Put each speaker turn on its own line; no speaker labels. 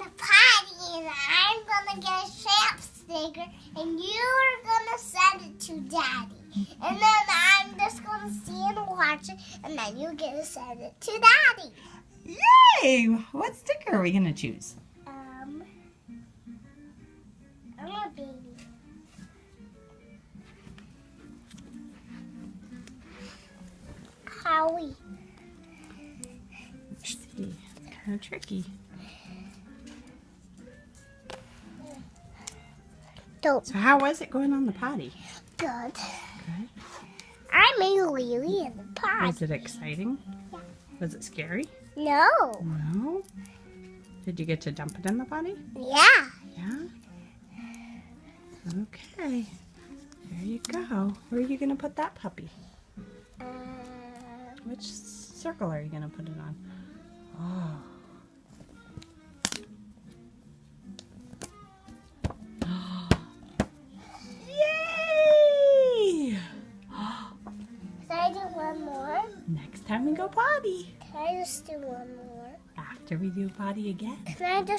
in a potty and I'm gonna get a stamp sticker and you're gonna send it to Daddy. And then I'm just gonna see and watch it and then you're gonna send it to Daddy.
Yay! What sticker are we going to choose?
I'm a baby. Howie.
Let's see. It's kind of tricky.
Dope.
So how was it going on the potty?
Good.
Good.
I made Lily in the potty.
Was it exciting? Was it scary?
No.
No. Did you get to dump it in the potty?
Yeah.
Yeah. Okay. There you go. Where are you going to put that puppy? Which circle are you going to put it on? Oh. Yay!
Can I do one more?
Next time we go potty.
Can I just do one more?
After we do potty again.
Can I just